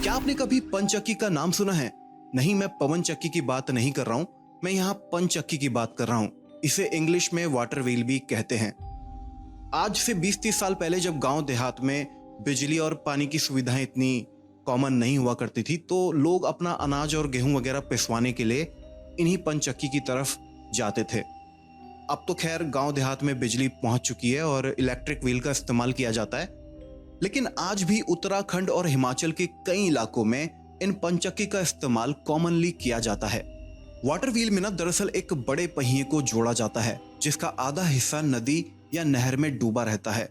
क्या आपने कभी पंचक्की का नाम सुना है? नहीं, मैं पवन चक्की की बात नहीं कर रहा हूं, मैं यहाँ पंचक्की की बात कर रहा हूं। इसे इंग्लिश में वाटर व्हील भी कहते हैं। आज से 20-30 साल पहले जब गांव देहात में बिजली और पानी की सुविधाएं इतनी कॉमन नहीं हुआ करती थी, तो लोग अपना अनाज और गेहूं वगैरह पिसवाने के लिए इन्हीं पंचक्की की तरफ जाते थे। अब तो खैर गांव देहात में बिजली पहुंच चुकी है और इलेक्ट्रिक व्हील का इस्तेमाल किया जाता है, लेकिन आज भी उत्तराखंड और हिमाचल के कई इलाकों में इन पंचक्की का इस्तेमाल कॉमनली किया जाता है। वाटर व्हील में ना दरअसल एक बड़े पहिए को जोड़ा जाता है, जिसका आधा हिस्सा नदी या नहर में डूबा रहता है।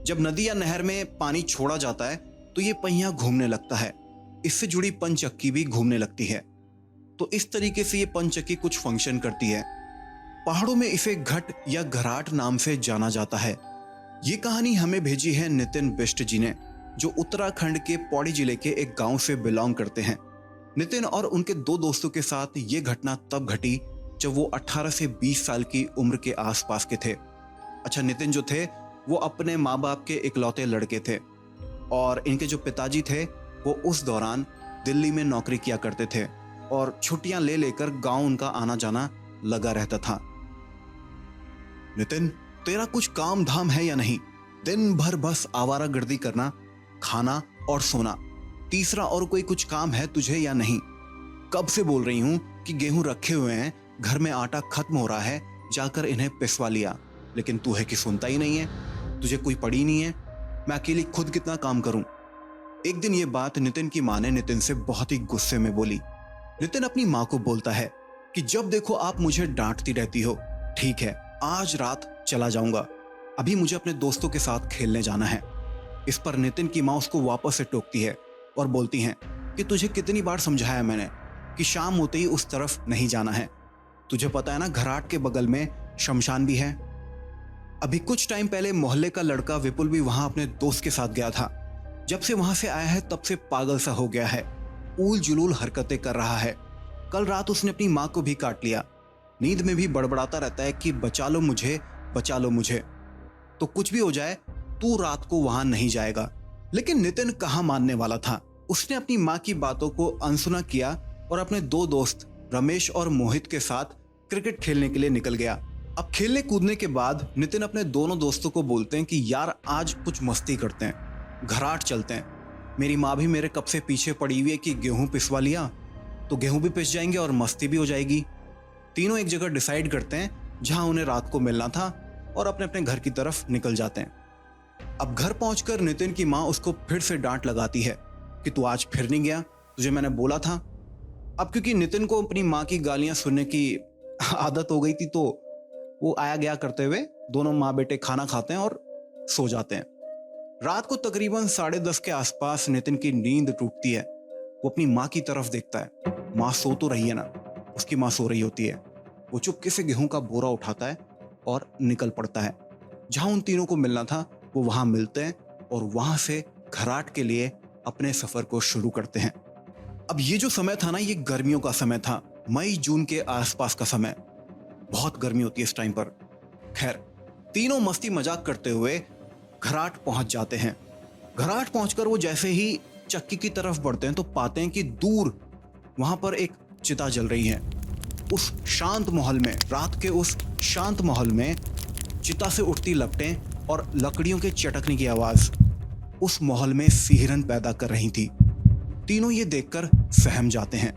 जब नदी या नहर में पानी छोड़ा जाता है तो ये पहिया घूमने लगता है। इससे जुड़ी पंचक्की भी घूमने लगती है। तो इस तरीके से ये पंचक्की कुछ फंक्शन करती है। पहाड़ों में इसे घट या घराट नाम से जाना जाता है। ये कहानी हमें भेजी है नितिन बिष्ट जी ने, जो उत्तराखंड के पौड़ी जिले के एक गांव से बिलोंग करते हैं। नितिन और उनके दो दोस्तों के साथ ये घटना तब घटी जब वो 18 से 20 साल की उम्र के आसपास के थे। अच्छा, नितिन जो थे वो अपने माँ बाप के इकलौते लड़के थे और इनके जो पिताजी थे वो उस दौरान दिल्ली में नौकरी किया करते थे और छुट्टियां ले लेकर गांव उनका आना जाना लगा रहता था। नितिन, तेरा कुछ काम धाम है या नहीं? दिन भर बस आवारागर्दी करना, खाना और सोना। तीसरा और कोई कुछ काम है तुझे या नहीं? कब से बोल रही हूं कि गेहूं रखे हुए हैं, घर में आटा खत्म हो रहा है, जाकर इन्हें पिसवा लिया, लेकिन तू है कि सुनता ही नहीं है। तुझे कोई पड़ी नहीं है, मैं अकेली खुद कितना काम करूं। एक दिन ये बात नितिन की मां ने नितिन से बहुत ही गुस्से में बोली। नितिन अपनी मां को बोलता है कि जब देखो आप मुझे डांटती रहती हो। ठीक है, आज रात चला जाऊंगा, अभी मुझे अपने दोस्तों के साथ खेलने जाना है। इस पर नितिन की मां उसको वापस से टोकती है और बोलती हैं कि तुझे कितनी बार समझाया मैंने कि शाम होते ही उस तरफ नहीं जाना है। तुझे पता है ना, घराट के बगल में शमशान भी है। अभी कुछ टाइम पहले मोहल्ले का लड़का विपुल भी वहां अपने दोस्त के साथ गया था। जब से वहां से आया है तब से पागल सा हो गया है, ऊल जुलूल हरकतें कर रहा है। कल रात उसने अपनी मां को भी काट लिया। नींद में भी बड़बड़ाता रहता है कि बचा लो मुझे, बचा लो मुझे। तो कुछ भी हो जाए तू रात को वहां नहीं जाएगा। लेकिन नितिन कहां मानने वाला था। उसने अपनी मां की बातों को अनसुना किया और अपने दो दोस्त रमेश और मोहित के साथ क्रिकेट खेलने के लिए निकल गया। अब खेलने कूदने के बाद नितिन अपने दोनों दोस्तों को बोलते हैं कि यार आज कुछ मस्ती करते हैं, घराट चलते हैं। मेरी माँ भी मेरे कब से पीछे पड़ी हुई है कि गेहूं पिसवा लिया, तो गेहूं भी पिस जाएंगे और मस्ती भी हो जाएगी। तीनों एक जगह डिसाइड करते हैं जहां उन्हें रात को मिलना था और अपने अपने घर की तरफ निकल जाते हैं। अब घर पहुंचकर नितिन की माँ उसको फिर से डांट लगाती है कि तू आज फिर नहीं गया, तुझे मैंने बोला था। अब क्योंकि नितिन को अपनी माँ की गालियां सुनने की आदत हो गई थी, तो वो आया गया करते हुए दोनों माँ बेटे खाना खाते हैं और सो जाते हैं। रात को तकरीबन 10:30 के आसपास नितिन की नींद टूटती है। वो अपनी माँ की तरफ देखता है, माँ सो तो रही है ना, उसकी माँ सो रही होती है। वो चुपके से गेहूं का बोरा उठाता है और निकल पड़ता है। जहां उन तीनों को मिलना था वो वहां मिलते हैं और वहां से घराट के लिए अपने सफर को शुरू करते हैं। अब ये जो समय था ना, ये गर्मियों का समय था, मई जून के आसपास का समय। बहुत गर्मी होती है इस टाइम पर। खैर, तीनों मस्ती मजाक करते हुए घराट पहुंच जाते हैं। घराट पहुंचकर वो जैसे ही चक्की की तरफ बढ़ते हैं तो पाते हैं कि दूर वहां पर एक चिता जल रही है। उस शांत माहौल में, रात के उस शांत माहौल में चिता से उठती लपटें और लकड़ियों के चटकने की आवाज उस माहौल में सिहरन पैदा कर रही थी। तीनों ये देखकर सहम जाते हैं।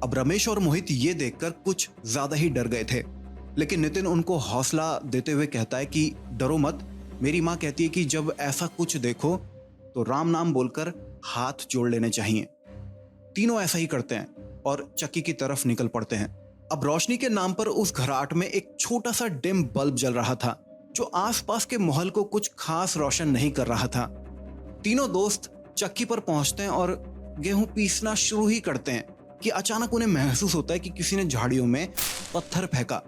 अब रमेश और मोहित ये देखकर कुछ ज्यादा ही डर गए थे, लेकिन नितिन उनको हौसला देते हुए कहता है कि डरो मत, मेरी माँ कहती है कि जब ऐसा कुछ देखो तो राम नाम बोलकर हाथ जोड़ लेने चाहिए। तीनों ऐसा ही करते हैं और चक्की की तरफ निकल पड़ते हैं। अब रोशनी के नाम पर उस घराट में एक छोटा सा डिम बल्ब जल रहा था, जो आसपास के माहौल को कुछ खास रोशन नहीं कर रहा था। तीनों दोस्त चक्की पर पहुंचते हैं और गेहूं पीसना शुरू ही करते हैं कि अचानक उन्हें महसूस होता है कि किसी ने झाड़ियों में पत्थर फेंका।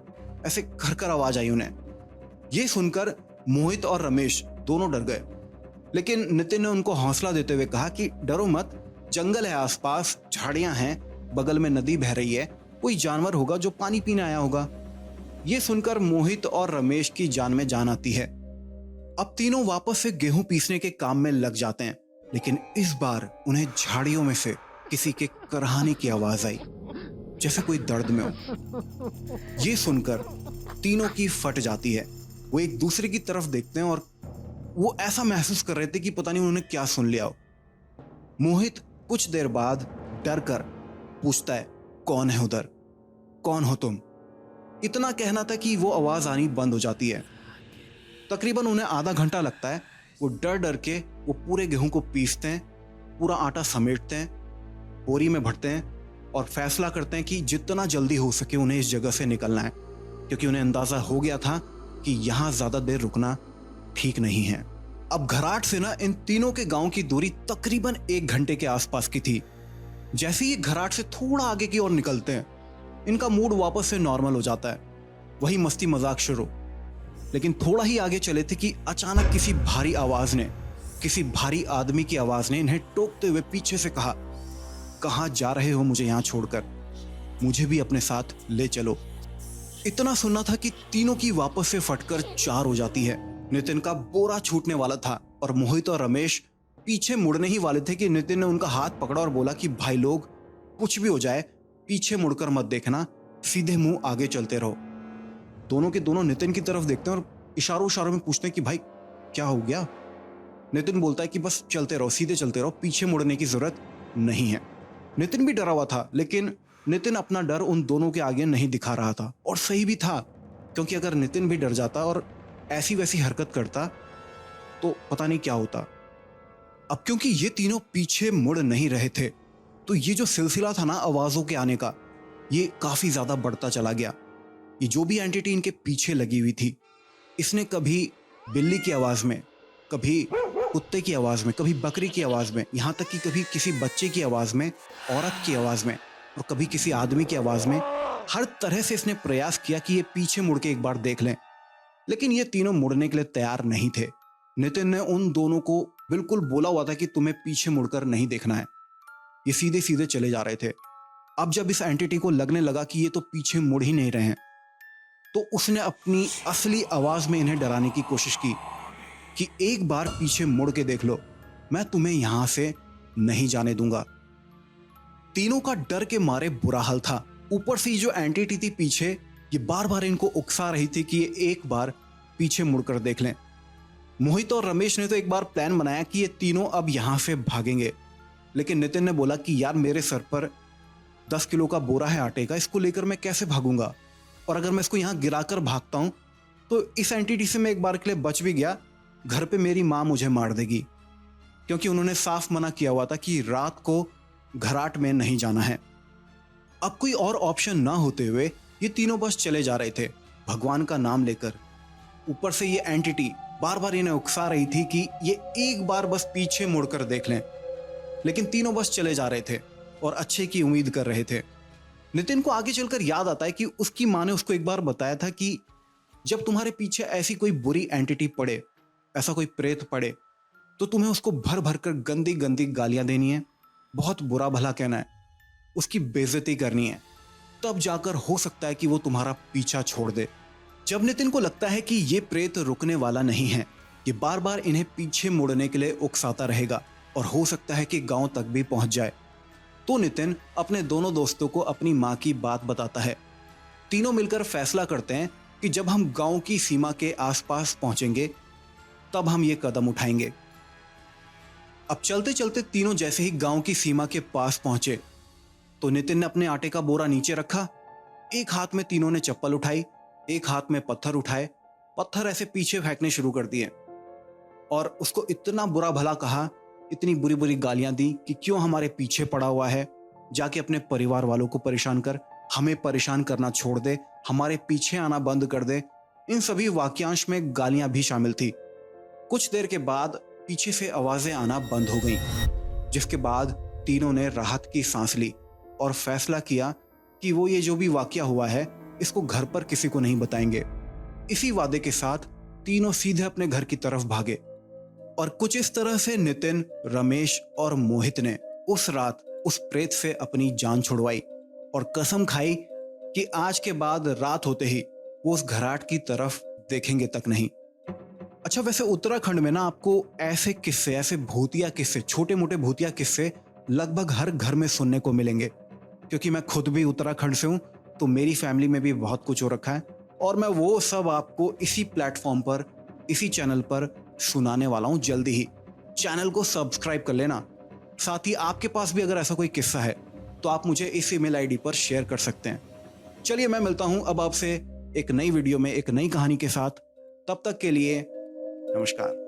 ऐसे खरखर आवाज आई उन्हें। ये सुनकर मोहित और रमेश दोनों डर गए, लेकिन नितिन ने उनको हौसला देते हुए कहा कि डरो मत, जंगल है आसपास, झाड़ियां हैं, बगल में नदी बह रही है, कोई जानवर होगा जो पानी पीने आया होगा। ये सुनकर मोहित और रमेश की जान में जान आती है। अब तीनों वापस से गेहूं पीसने के काम में लग जाते हैं। लेकिन इस बार उन्हें झाड़ियों में से किसी के कराहने की आवाज आई, जैसे कोई दर्द में हो। ये सुनकर तीनों की फट जाती है। वो एक दूसरे की तरफ देखते हैं और वो ऐसा महसूस कर रहे थे कि पता नहीं उन्होंने क्या सुन लिया हो। मोहित कुछ देर बाद डर कर पूछता है, कौन है उधर, कौन हो तुम? इतना कहना था कि वो आवाज आनी बंद हो जाती है। तकरीबन उन्हें आधा घंटा लगता है। वो डर डर के वो पूरे गेहूं को पीसते हैं, पूरा आटा समेटते हैं, बोरी में भरते हैं और फैसला करते हैं कि जितना जल्दी हो सके उन्हें इस जगह से निकलना है, क्योंकि उन्हें अंदाजा हो गया था कि यहां ज्यादा देर रुकना ठीक नहीं है। अब घराट से ना इन तीनों के गांव की दूरी तकरीबन 1 घंटे के आसपास की थी। जैसे ही घराट से थोड़ा आगे की ओर निकलते हैं, इनका मूड वापस से नॉर्मल हो जाता है, वही मस्ती मजाक शुरू। लेकिन थोड़ा ही आगे चले थे कि अचानक किसी भारी आवाज ने, किसी भारी आदमी की आवाज ने इन्हें टोकते हुए पीछे से कहा, कहां जा रहे हो मुझे यहां छोड़कर? मुझे भी अपने साथ ले चलो। इतना सुनना था कि तीनों की वापस से फटकर 4 हो जाती है। नितिन का बोरा छूटने वाला था और मोहित और रमेश पीछे मुड़ने ही वाले थे कि नितिन ने उनका हाथ पकड़ा और बोला कि भाई लोग, कुछ भी हो जाए पीछे मुड़कर मत देखना, सीधे मुंह आगे चलते रहो। दोनों के दोनों नितिन की तरफ देखते हैं और इशारों इशारों में पूछते हैं कि भाई क्या हो गया? नितिन बोलता है कि बस चलते रहो, सीधे चलते रहो, पीछे मुड़ने की जरूरत नहीं है। नितिन भी डरा हुआ था, लेकिन नितिन अपना डर उन दोनों के आगे नहीं दिखा रहा था, और सही भी था, क्योंकि अगर नितिन भी डर जाता और ऐसी वैसी हरकत करता तो पता नहीं क्या होता। अब क्योंकि ये तीनों पीछे मुड़ नहीं रहे थे, तो ये जो सिलसिला था ना आवाजों के आने का, ये काफी ज्यादा बढ़ता चला गया। ये जो भी एंटिटी इनके पीछे लगी हुई थी, इसने कभी बिल्ली की आवाज में, कभी कुत्ते की आवाज में, कभी बकरी की आवाज में, यहां तक कि कभी किसी बच्चे की आवाज में, औरत की आवाज में, और कभी किसी आदमी की आवाज में, हर तरह से इसने प्रयास किया कि ये पीछे मुड़ के एक बार देख लें। लेकिन ये तीनों मुड़ने के लिए तैयार नहीं थे। नितिन ने उन दोनों को बिल्कुल बोला हुआ था कि तुम्हें पीछे मुड़कर नहीं देखना है। ये सीधे सीधे चले जा रहे थे। अब जब इस एंटिटी को लगने लगा कि ये तो पीछे मुड़ ही नहीं रहे हैं, तो उसने अपनी असली आवाज में इन्हें डराने की कोशिश की कि एक बार पीछे मुड़ के देख लो, मैं तुम्हें यहां से नहीं जाने दूंगा। तीनों का डर के मारे बुरा हाल था। ऊपर से ये जो एंटिटी थी पीछे, ये बार बार इनको उकसा रही थी कि ये एक बार पीछे मुड़कर देख लें। मोहित और रमेश ने तो एक बार प्लान बनाया कि ये तीनों अब यहां से भागेंगे, लेकिन नितिन ने बोला कि यार मेरे सर पर 10 किलो का बोरा है आटे का, इसको लेकर मैं कैसे भागूंगा, और अगर मैं इसको यहां गिराकर भागता हूं तो इस एंटिटी से मैं एक बार के लिए बच भी गया, घर पे मेरी माँ मुझे मार देगी, क्योंकि उन्होंने साफ मना किया हुआ था कि रात को घराट में नहीं जाना है। अब कोई और ऑप्शन ना होते हुए ये तीनों बस चले जा रहे थे भगवान का नाम लेकर। ऊपर से ये एंटिटी बार बार इन्हें उकसा रही थी कि ये एक बार बस पीछे मुड़कर देख लें, लेकिन तीनों बस चले जा रहे थे और अच्छे की उम्मीद कर रहे थे। नितिन को आगे चलकर याद आता है कि उसकी माँ ने उसको एक बार बताया था कि जब तुम्हारे पीछे ऐसी कोई बुरी एंटिटी पड़े, ऐसा कोई प्रेत पड़े, तो तुम्हें उसको भर भर कर गंदी गंदी गालियां देनी है, बहुत बुरा भला कहना है, उसकी बेइज्जती करनी है, तब जाकर हो सकता है कि वो तुम्हारा पीछा छोड़ दे। जब नितिन को लगता है कि ये प्रेत रुकने वाला नहीं है, ये बार बार इन्हें पीछे मुड़ने के लिए उकसाता रहेगा और हो सकता है कि गांव तक भी पहुंच जाए, तो नितिन अपने दोनों दोस्तों को अपनी माँ की बात बताता है। तीनों मिलकर फैसला करते हैं कि जब हम गांव की सीमा के आसपास पहुंचेंगे तब हम ये कदम उठाएंगे। अब चलते चलते तीनों जैसे ही गांव की सीमा के पास पहुंचे तो नितिन ने अपने आटे का बोरा नीचे रखा, एक हाथ में तीनों ने चप्पल उठाई, एक हाथ में पत्थर उठाए, पत्थर ऐसे पीछे फेंकने शुरू कर दिए और उसको इतना बुरा भला कहा, इतनी बुरी बुरी गालियां दी कि क्यों हमारे पीछे पड़ा हुआ है, जाके अपने परिवार वालों को परेशान कर, हमें परेशान करना छोड़ दे, हमारे पीछे आना बंद कर दे। इन सभी वाक्यांश में गालियां भी शामिल थी। कुछ देर के बाद पीछे से आवाजें आना बंद हो गईं, जिसके बाद तीनों ने राहत की सांस ली और फैसला किया कि वो ये जो भी वाकया हुआ है इसको घर पर किसी को नहीं बताएंगे। इसी वादे के साथ तीनों सीधे अपने घर की तरफ भागे और कुछ इस तरह से नितिन, रमेश और मोहित ने उस रात उस प्रेत से अपनी जान छुड़वाई और कसम खाई कि आज के बाद रात होते ही वो उस घराट की तरफ देखेंगे तक नहीं। अच्छा, वैसे उत्तराखंड में ना आपको ऐसे किस्से, ऐसे भूतिया किस्से, छोटे मोटे भूतिया किस्से लगभग हर घर में सुनने को मिलेंगे, क्योंकि मैं खुद भी उत्तराखंड से हूँ, तो मेरी फैमिली में भी बहुत कुछ हो रखा है और मैं वो सब आपको इसी प्लेटफॉर्म पर, इसी चैनल पर सुनाने वाला हूँ जल्दी ही। चैनल को सब्सक्राइब कर लेना। साथ ही आपके पास भी अगर ऐसा कोई किस्सा है तो आप मुझे इस ईमेल आईडी पर शेयर कर सकते हैं। चलिए, मैं मिलता हूं अब आपसे एक नई वीडियो में एक नई कहानी के साथ। तब तक के लिए नमस्कार।